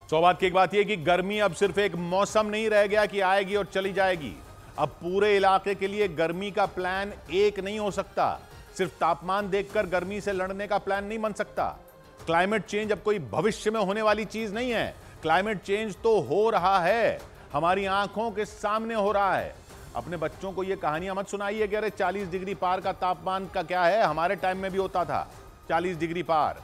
सौ बात की एक बात यह कि गर्मी अब सिर्फ एक मौसम नहीं रह गया कि आएगी और चली जाएगी। अब पूरे इलाके के लिए गर्मी का प्लान एक नहीं हो सकता। सिर्फ तापमान देखकर गर्मी से लड़ने का प्लान नहीं बन सकता। क्लाइमेट चेंज अब कोई भविष्य में होने वाली चीज नहीं है। क्लाइमेट चेंज तो हो रहा है, हमारी आंखों के सामने हो रहा है। अपने बच्चों को यह कहानियां मत सुनाइए कि अरे 40 डिग्री पार का तापमान का क्या है, हमारे टाइम में भी होता था 40 डिग्री पार।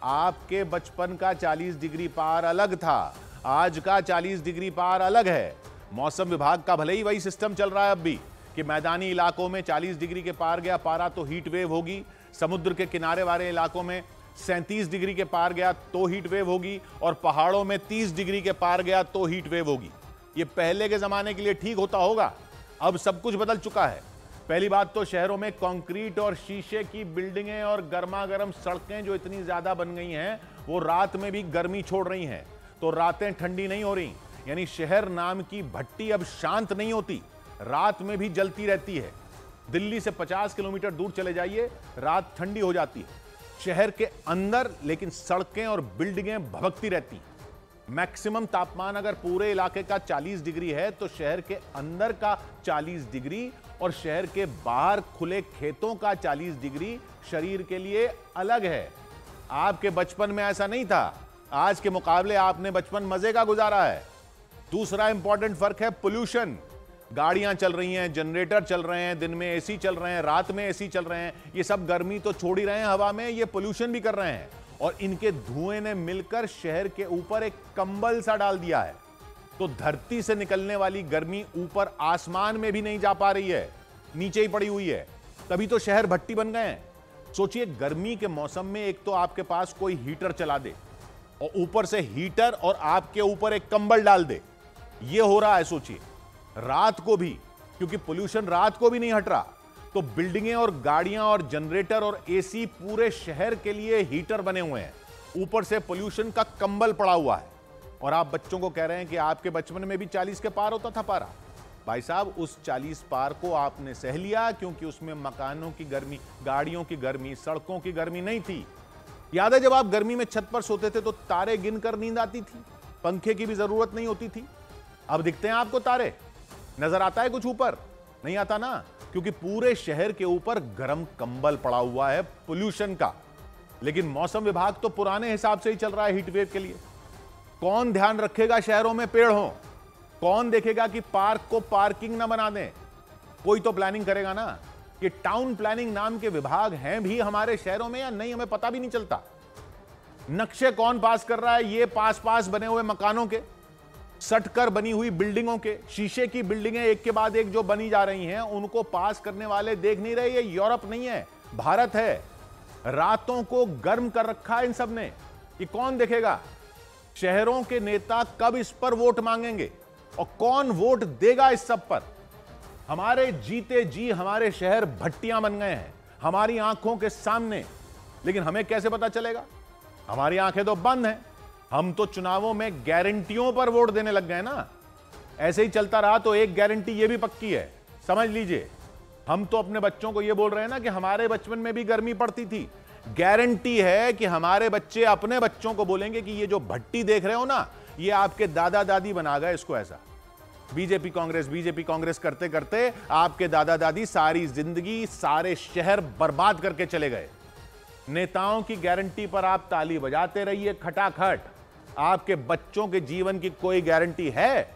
आपके बचपन का 40 डिग्री पार अलग था, आज का 40 डिग्री पार अलग है। मौसम विभाग का भले ही वही सिस्टम चल रहा है अब भी कि मैदानी इलाकों में 40 डिग्री के पार गया पारा तो हीट वेव होगी, समुद्र के किनारे वाले इलाकों में 37 डिग्री के पार गया तो हीट वेव होगी, और पहाड़ों में 30 डिग्री के पार गया तो हीट वेव होगी। ये पहले के जमाने के लिए ठीक होता होगा, अब सब कुछ बदल चुका है। पहली बात तो शहरों में कंक्रीट और शीशे की बिल्डिंगें और गर्मा गर्म सड़कें जो इतनी ज्यादा बन गई हैं, वो रात में भी गर्मी छोड़ रही हैं, तो रातें ठंडी नहीं हो रही। यानी शहर नाम की भट्टी अब शांत नहीं होती, रात में भी जलती रहती है। दिल्ली से 50 किलोमीटर दूर चले जाइए, रात ठंडी हो जाती है शहर के अंदर, लेकिन सड़कें और बिल्डिंगें भभकती रहती हैं। मैक्सिमम तापमान अगर पूरे इलाके का 40 डिग्री है तो शहर के अंदर का 40 डिग्री और शहर के बाहर खुले खेतों का 40 डिग्री शरीर के लिए अलग है। आपके बचपन में ऐसा नहीं था, आज के मुकाबले आपने बचपन मजे का गुजारा है। दूसरा इंपॉर्टेंट फर्क है पोल्यूशन। गाड़ियां चल रही हैं, जनरेटर चल रहे हैं, दिन में एसी चल रहे हैं, रात में एसी चल रहे हैं, ये सब गर्मी तो छोड़ ही रहे हैं हवा में, ये पोल्यूशन भी कर रहे हैं। और इनके धुएं ने मिलकर शहर के ऊपर एक कंबल सा डाल दिया है, तो धरती से निकलने वाली गर्मी ऊपर आसमान में भी नहीं जा पा रही है, नीचे ही पड़ी हुई है। तभी तो शहर भट्टी बन गए हैं। सोचिए, गर्मी के मौसम में एक तो आपके पास कोई हीटर चला दे और ऊपर से हीटर और आपके ऊपर एक कंबल डाल दे, यह हो रहा है। सोचिए, रात को भी, क्योंकि पोल्यूशन रात को भी नहीं हट रहा, तो बिल्डिंगें और गाड़ियां और जनरेटर और एसी पूरे शहर के लिए हीटर बने हुए हैं, ऊपर से पोल्यूशन का कंबल पड़ा हुआ है। और आप बच्चों को कह रहे हैं कि आपके बचपन में भी 40 के पार होता था पारा। भाई साहब, उस 40 पार को आपने सह लिया क्योंकि उसमें मकानों की गर्मी, गाड़ियों की गर्मी, सड़कों की गर्मी नहीं थी। याद है जब आप गर्मी में छत पर सोते थे तो तारे गिनकर नींद आती थी, पंखे की भी जरूरत नहीं होती थी। अब दिखते हैं आपको तारे? नजर आता है कुछ ऊपर? नहीं आता ना, क्योंकि पूरे शहर के ऊपर गर्म कंबल पड़ा हुआ है पोल्यूशन का। लेकिन मौसम विभाग तो पुराने हिसाब से ही चल रहा है हीट वेव के लिए। कौन ध्यान रखेगा शहरों में पेड़ हो? कौन देखेगा कि पार्क को पार्किंग ना बना दें? कोई तो प्लानिंग करेगा ना। कि टाउन प्लानिंग नाम के विभाग हैं भी हमारे शहरों में या नहीं, हमें पता भी नहीं चलता। नक्शे कौन पास कर रहा है? ये पास बने हुए मकानों के, सटकर बनी हुई बिल्डिंगों के, शीशे की बिल्डिंगें एक के बाद एक जो बनी जा रही हैं, उनको पास करने वाले देख नहीं रहे। ये यूरोप नहीं है, भारत है। रातों को गर्म कर रखा है इन सब ने। ये कौन देखेगा? शहरों के नेता कब इस पर वोट मांगेंगे और कौन वोट देगा इस सब पर? हमारे जीते जी हमारे शहर भट्टियां बन गए हैं हमारी आंखों के सामने, लेकिन हमें कैसे पता चलेगा? हमारी आंखें तो बंद हैं। हम तो चुनावों में गारंटियों पर वोट देने लग गए ना। ऐसे ही चलता रहा तो एक गारंटी ये भी पक्की है, समझ लीजिए। हम तो अपने बच्चों को ये बोल रहे हैं ना कि हमारे बचपन में भी गर्मी पड़ती थी। गारंटी है कि हमारे बच्चे अपने बच्चों को बोलेंगे कि ये जो भट्टी देख रहे हो ना, ये आपके दादा दादी बना गए इसको ऐसा। बीजेपी कांग्रेस करते करते आपके दादा दादी सारी जिंदगी सारे शहर बर्बाद करके चले गए। नेताओं की गारंटी पर आप ताली बजाते रहिए खटाखट। आपके बच्चों के जीवन की कोई गारंटी है?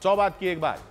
100 बात की एक बात,